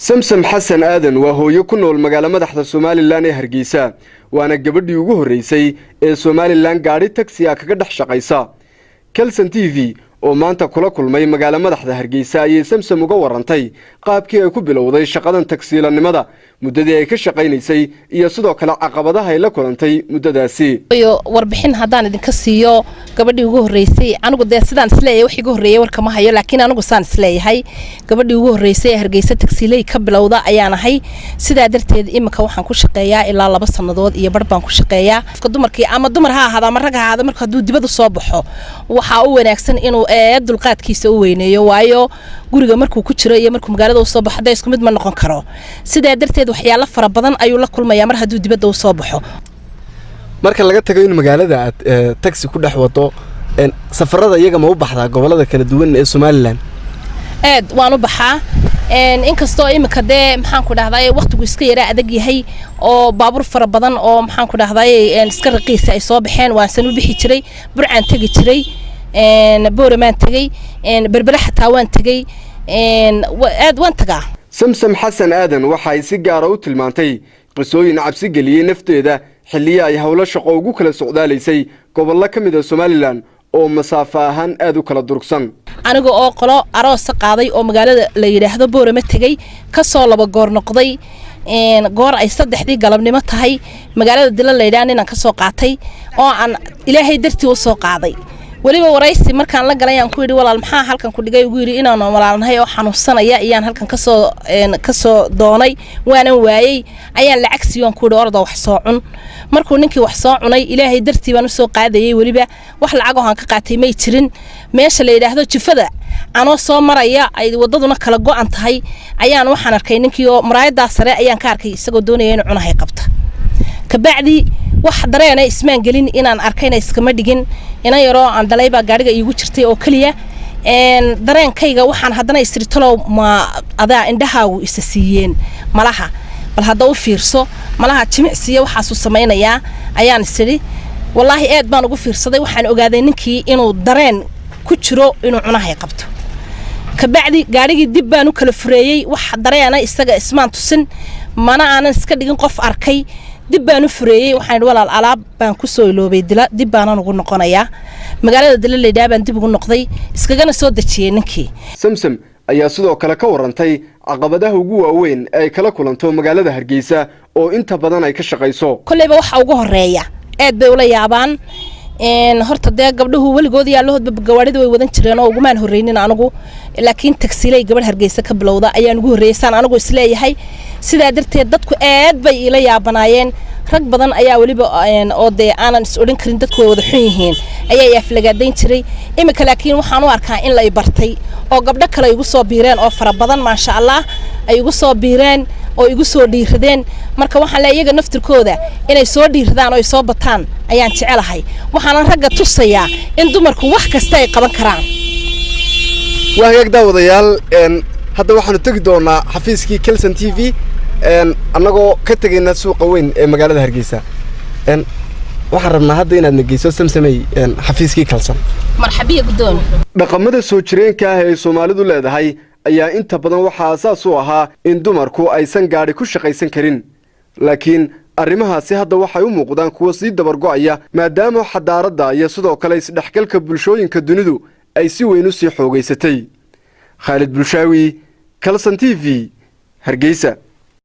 samsam xasan aadan waa hooyo ku nool magaalo madaxda Soomaaliland ee Hargeysa waana gabadhii ugu horeysay ee Soomaaliland gaari taxi kaga dhex shaqeysa Kalsan TV oo maanta kula kulmay magaalo madaxda Hargeysa ayay samsam uga warantay qaabkii ay ku bilowday shaqadan taksiilanimada muddadii ay ka shaqeynaysay iyo sidoo kale caqabadaha ay la kulantay muddadaasi warbixin hadaan idinka siiyo gabadhii ugu horeysay anigu sidaan isleeyahay wixii ugu horeeyay warka ma hayo laakiin anigu saan isleeyahay gabadhii ugu horeysay Hargeysa taksiilay ka bilowda ayaan ahay sidaa darteed imika waxaan ku shaqeeyaa ilaa 2 sanadood iyo bar baan ku shaqeeyaa qofka dumarkii ama dumar ha ahaada ama rag ha ahaada marka haduu dibadda soo baxo waxa uu wanaagsan inuu dulqaadkiisa u weyneeyo waayo guriga markuu ku jiro iyo markuu magaalada soo baxay isku mid ma noqon karo sidaa darteed waxyaalo fara badan ayuu la kulmayaa mar haduu dibadda soo baxo marka laga tago in magaalada taxi ku dhex wado safarada iyaga ma u baxdaa gobolada kala duwan ee Soomaaliland waan u baxaa inkastoo imika maxaan ku dhahday waqtigu iska yara adag yahay oo baabuur fara badan oo maxaan ku dhahday iska raqiis ay soo baxeen waan san u bixi jiray burcaan tagi jiray booramaan tagay berbera xataa waan tagay waan tagaa samsam xasan aadan waxa ay si gaar ah u tilmaantay qisooyin cabsi geliyay nafteeda xilliye ay hawlo shaqo ugu kala socdaalaysay gobollo ka mid ah Soomaaliland oo masaafo ahaan aad u kala durugsan aniga oo qolo aroos qaaday oo magaalada la yiraahdo boorama tagay ka soo laba goor noqday goor ay 3 galabnimo tahay magaalada dila la yiraahdo inaan ka soo qaatay oo aan ilaahay dartii u soo qaaday waliba waraysi markaan la galay aan ku yiri walaal maxaa halkan ku dhigay ugu yiri inaan walaalnahay oo xanuunsanaya iyaan halkan ka soo doonay waanan waayay ayaan lacag siiyay ku ordo wax soo cun markuu ninkii wax soo cunay ilaahay dartii baan u soo qaadayay waliba wax lacag oo aan ka qaatay ma jirin meesha la yiraahdo jifada anoo soo maraya ay wadaduna kala go'an tahay ayaan waxaan arkay ninkii oo maraayada sare ayaan ka arkay isagoo doonaya inuu cunahay qabta kabacdi wax dareena ismaan gelin inaan arkayna iskama dhigin ina yaro aan dalayba gaariga iigu jirtay oo kaliya dareenkayga waxaan hadana isritolo ma adaa indhahaagu isa siiyeen malaha bal hada u fiirso malaha jimicsiga waxa soo sameeynaya ayaan isiri wallahi aad baan ugu fiirsaday waxaan ogaaday ninkii inuu dareen ku jiro inuu cunahay qabto kabacdi gaarigii dib baan u kala fureeyay wax dareena isaga ismaan tusin mana aanan iska dhigin qof arkay dib baan u fureeyay waxaan walaal alaab baan ku soo iloobay dib baan ugu noqonayaa magaalada Daliilay baan dib ugu noqday iskagana soo dajiyay ninkii samsam ayaa sidoo kale ka warantay caqabadaha ugu waaweyn ay kala kulanto magaalada Hargeysa oo inta badan ay ka shaqeyso kullayba waxa ugu horeeya aad bay ula yaabaan horta gabdhuhu waligood yaa loo gawaarida way wadan jireen oo ugu maan horeynin anigu laakiin taksiilay gabadh Hargeysa ka bilowda ayaan ugu horeeysan anigu isleeyahay sidaa darteed dadku aad bay ila yaabanaayeen rag badan ayaa waliba oo aanan is odhan karin dadku way wada xun yihiin ayaa yaaflagaadayn jiray imika laakiin waxaan u arkaa in la ibartay oo gabdho kale igu soo biireen oo fara badan ma sha Allah ay igu soo biireen oo igu soo dhiiradeen marka waxaan leeyahay iyaga naftirkooda inay soo dhiiradaan oo ay soo bataan ayaan jecelahay waxaan ragga tusayaa in dumarku wax kasta ay qaban karaan waagaag daawadayaal hadda waxaanu tagi doonaa xafiiskii Kalsan TV annagoo ka tagayna suuqa weyn ee magaalada Hargeysa waxaan rabnaa hadda inaad nageyso samsamay xafiiskii Kalsan marxabiya gudoon dhaqamada soo jireenka ah ee Soomaalidu leedahay ayaa inta badan waxa asaas u ahaa in dumarku aysan gaari ku shaqaysan karin laakiin arrimahaasi hadda waxay u muuqdaan kuwa sii dabar go'aya maadaama xadaaradda iyo sidoo kale isdhexgalka bulshooyinka dunidu ay si weyn u sii xoogaysatay Khalid Bulshaawi Kalsan TV Hargeysa